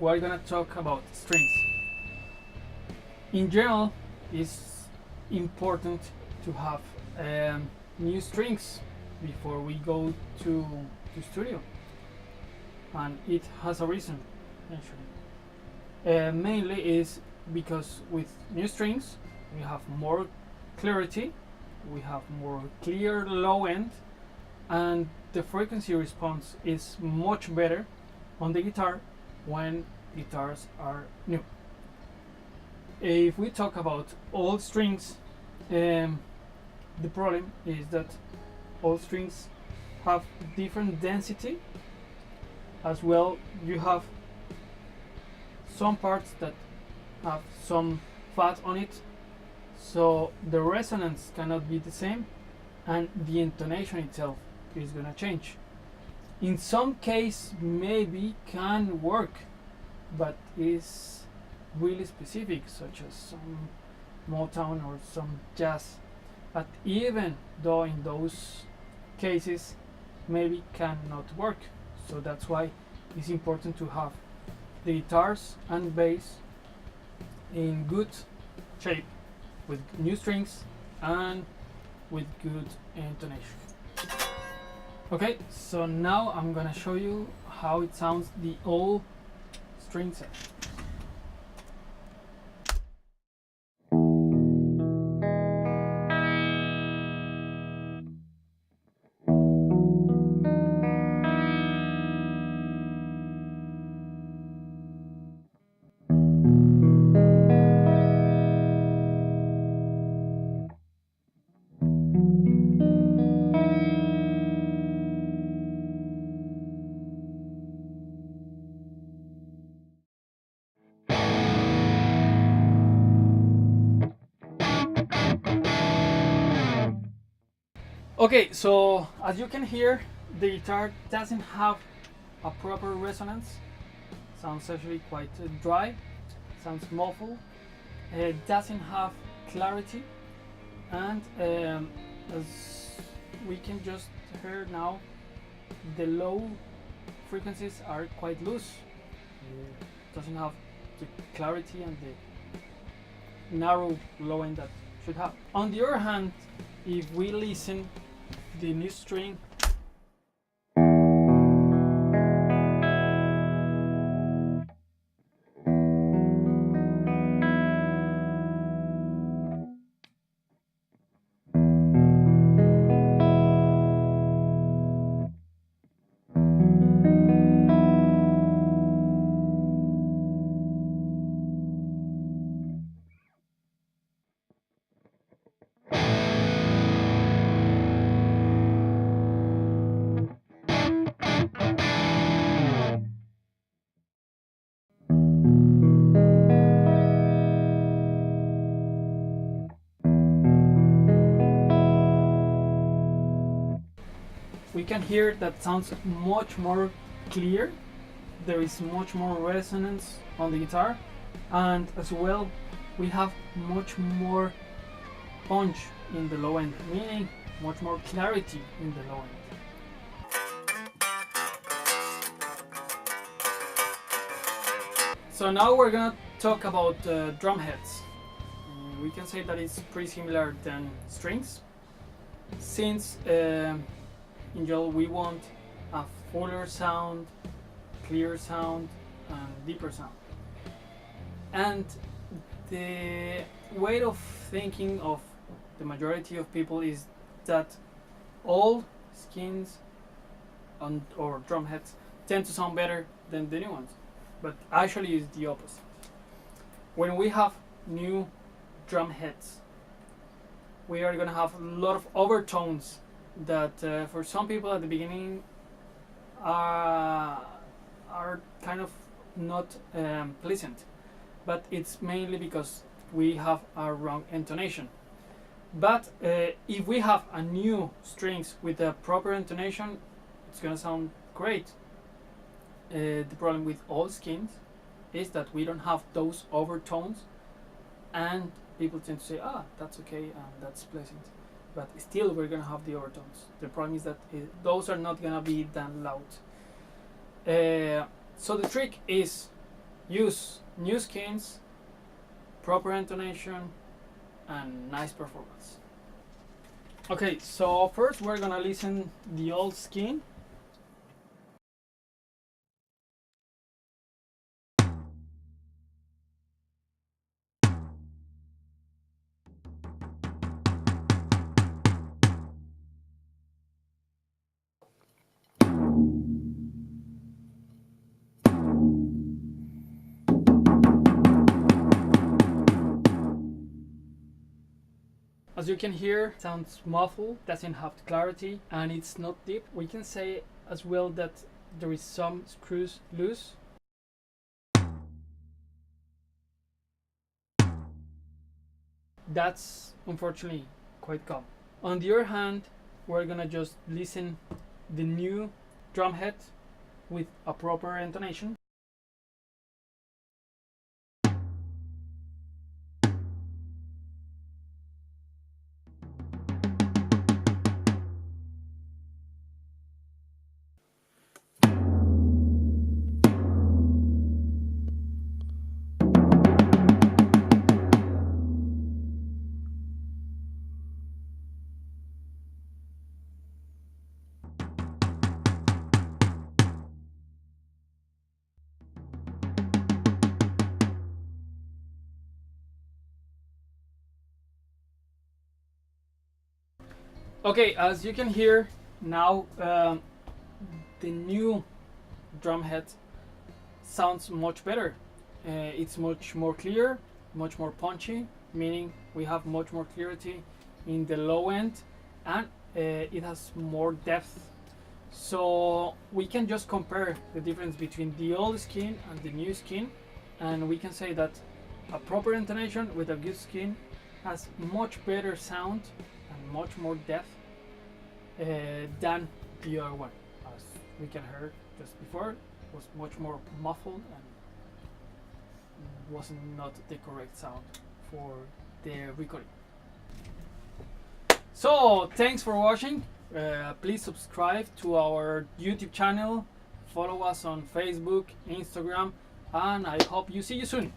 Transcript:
we're gonna talk about strings. In general, it's important to have new strings before we go to studio, and it has a reason actually. Mainly is because with new strings we have more clarity, we have more clear low end, and the frequency response is much better on the guitar when guitars are new. If we talk about old strings, the problem is that old strings have different density. As well, you have some parts that have some fat on it, so the resonance cannot be the same, and the intonation itself is gonna change. In some case maybe can work, but is really specific, such as some Motown or some jazz. But even though in those cases maybe cannot work, so that's why it's important to have the guitars and bass in good shape with new strings and with good intonation. Okay, so now I'm gonna show you how it sounds the old string set. Okay, so as you can hear, the guitar doesn't have a proper resonance. Sounds actually quite dry, sounds muffled. It doesn't have clarity, and as we can just hear now, the low frequencies are quite loose. It doesn't have the clarity and the narrow low end that should have. On the other hand, if we listen the new string, we can hear that sounds much more clear. There is much more resonance on the guitar, and as well we have much more punch in the low end, meaning much more clarity in the low end. So now we're gonna talk about drum heads. We can say that it's pretty similar than strings, since in general we want a fuller sound, clear sound, and deeper sound. And the way of thinking of the majority of people is that all skins or drum heads tend to sound better than the new ones, but actually it's the opposite. When we have new drum heads, we are going to have a lot of overtones that for some people at the beginning are kind of not pleasant, but it's mainly because we have a wrong intonation. But if we have a new strings with a proper intonation, it's gonna sound great. The problem with old skins is that we don't have those overtones, and people tend to say, that's okay and that's pleasant, but still we're gonna have the overtones. The problem is that those are not gonna be that loud. So the trick is use new skins, proper intonation, and nice performance. Okay, so first we're gonna listen the old skin. As you can hear, it sounds muffled, doesn't have clarity, and it's not deep. We can say as well that there is some screws loose. That's unfortunately quite common. On the other hand, we're gonna just listen the new drum head with a proper intonation. Okay, as you can hear now, the new drum head sounds much better. It's much more clear, much more punchy, meaning we have much more clarity in the low end, and it has more depth. So we can just compare the difference between the old skin and the new skin, and we can say that a proper intonation with a good skin has much better sound and much more depth than the other one. As we can hear just before, it was much more muffled and was not the correct sound for the recording. So thanks for watching. Please subscribe to our YouTube channel, follow us on Facebook, Instagram, and I hope you see you soon.